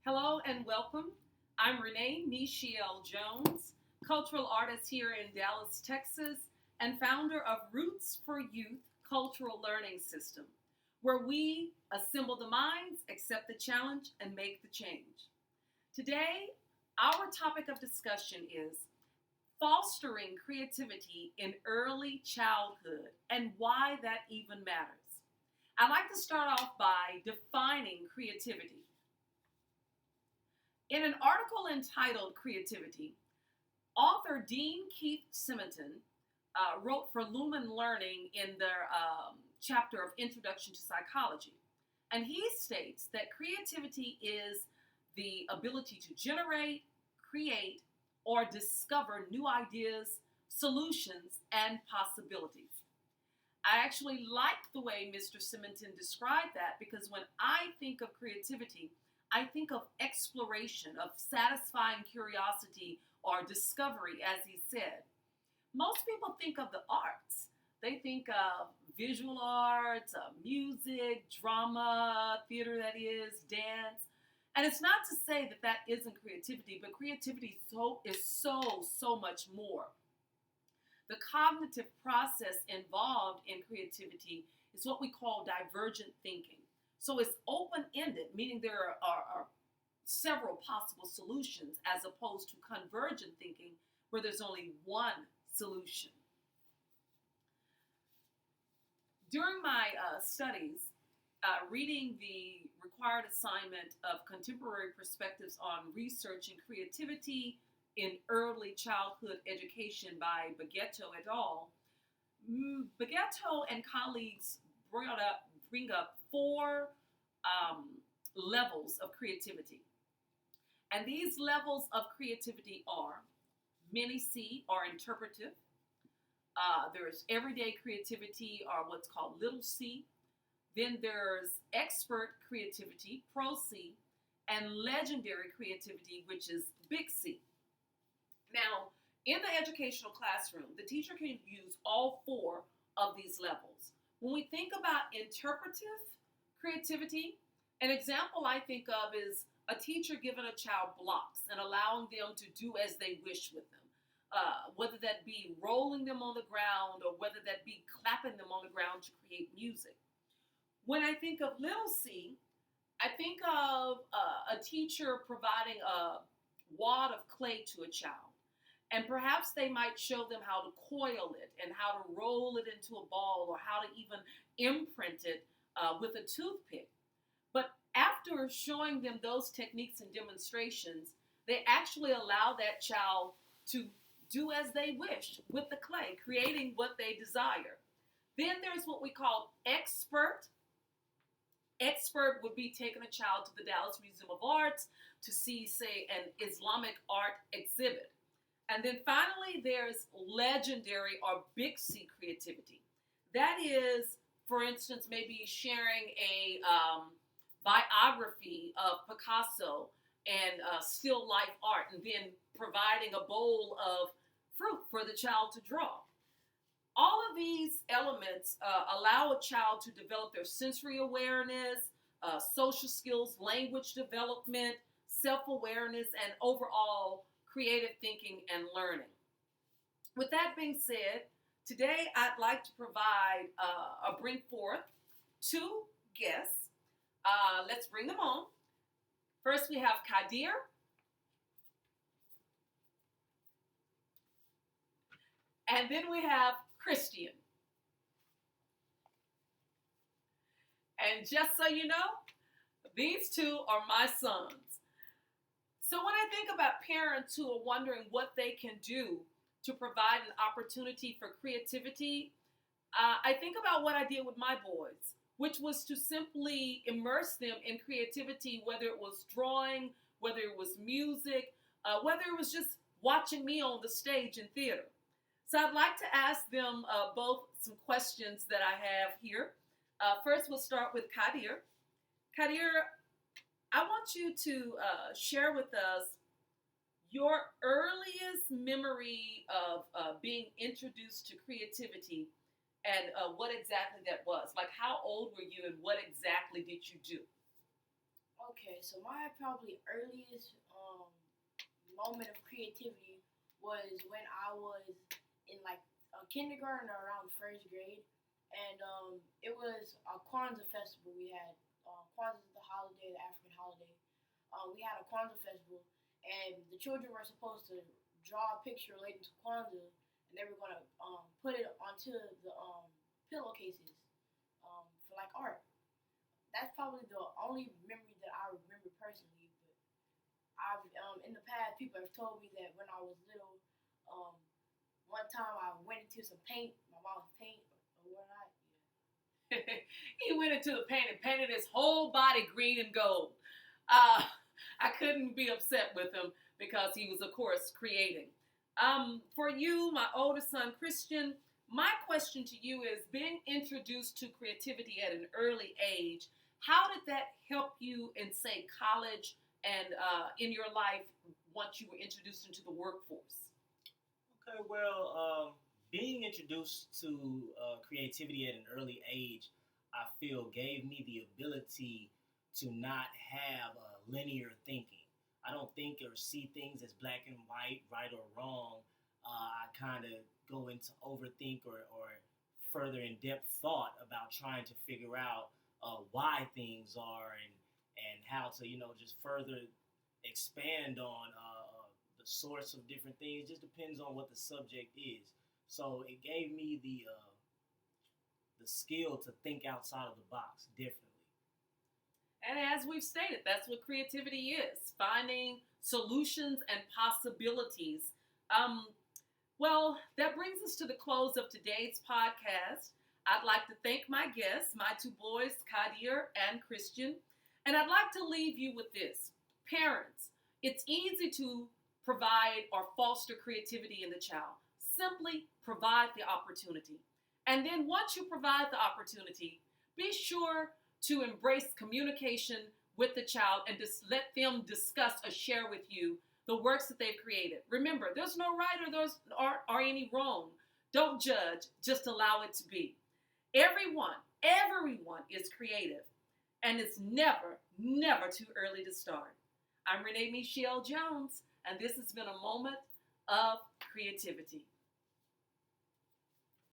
Hello and welcome. I'm Renee Michelle Jones, cultural artist here in Dallas, Texas, and founder of Roots for Youth Cultural Learning System, where we assemble the minds, accept the challenge, and make the change. Today, our topic of discussion is fostering creativity in early childhood and why that even matters. I'd like to start off by defining creativity. In an article entitled Creativity, author Dean Keith Simonton wrote for Lumen Learning in their chapter of Introduction to Psychology. And he states that creativity is the ability to generate, create, or discover new ideas, solutions, and possibilities. I actually like the way Mr. Simonton described that because when I think of creativity, I think of exploration, of satisfying curiosity or discovery, as he said. Most people think of the arts. They think of visual arts, music, drama, theater, that is, dance. And it's not to say that that isn't creativity, but creativity is so much more. The cognitive process involved in creativity is what we call divergent thinking. So it's open-ended, meaning there are several possible solutions as opposed to convergent thinking where there's only one solution. During my studies, reading the required assignment of Contemporary Perspectives on Research and Creativity in Early Childhood Education by Bagetto et al., Bagetto and colleagues bring up four levels of creativity. And these levels of creativity are mini C, or interpretive. There's everyday creativity, or what's called little c. Then there's expert creativity, pro C, and legendary creativity, which is big C. Now, in the educational classroom, the teacher can use all four of these levels. When we think about interpretive creativity, an example I think of is a teacher giving a child blocks and allowing them to do as they wish with them, whether that be rolling them on the ground or whether that be clapping them on the ground to create music. When I think of little c, I think of a teacher providing a wad of clay to a child. And perhaps they might show them how to coil it and how to roll it into a ball or how to even imprint it with a toothpick. But after showing them those techniques and demonstrations, they actually allow that child to do as they wish with the clay, creating what they desire. Then there's what we call expert. Expert would be taking a child to the Dallas Museum of Arts to see, say, an Islamic art exhibit. And then finally, there's legendary or big C creativity. That is, for instance, maybe sharing a biography of Picasso and still life art, and then providing a bowl of fruit for the child to draw. All of these elements allow a child to develop their sensory awareness, social skills, language development, self-awareness, and overall creative thinking and learning. With that being said, today I'd like to bring forth two guests. Let's bring them on. First we have Kadir. And then we have Christian. And just so you know, these two are my sons. So when I think about parents who are wondering what they can do to provide an opportunity for creativity, I think about what I did with my boys, which was to simply immerse them in creativity, whether it was drawing, whether it was music, whether it was just watching me on the stage in theater. So I'd like to ask them both some questions that I have here. First, we'll start with Kadir. Kadir, I want you to share with us your earliest memory of being introduced to creativity and what exactly that was. Like, how old were you and what exactly did you do? Okay, so my probably earliest moment of creativity was when I was in like kindergarten or around first grade, and it was a Kwanzaa festival. We had Kwanzaa is the holiday, the African holiday. We had a Kwanzaa festival, and the children were supposed to draw a picture related to Kwanzaa, and they were gonna put it onto the pillowcases for like art. That's probably the only memory that I remember personally. But I've in the past people have told me that when I was little, um, one time I went into some paint, my mom's paint or whatnot. He went into the paint and painted his whole body green and gold. Uh, I couldn't be upset with him because he was, of course, creating. For you, my oldest son, Christian, my question to you is being introduced to creativity at an early age, how did that help you in, say, college and in your life once you were introduced into the workforce? Okay, well, being introduced to creativity at an early age, I feel gave me the ability to not have linear thinking. I don't think or see things as black and white, right or wrong. I kind of go into overthink or further in depth thought about trying to figure out why things are and how to just further expand on the source of different things. It just depends on what the subject is. So it gave me the skill to think outside of the box differently. And as we've stated, that's what creativity is finding solutions and possibilities. Um, well, that brings us to the close of today's podcast. I'd like to thank my guests, my two boys, Kadir and Christian. And I'd like to leave you with this. Parents, it's easy to provide or foster creativity in the child. Simply provide the opportunity. And then once you provide the opportunity, be sure to embrace communication with the child and just let them discuss or share with you the works that they've created. Remember, there's no right or any wrong. Don't judge, just allow it to be. Everyone is creative, and it's never too early to start. I'm Renee Michelle Jones, and this has been a moment of creativity.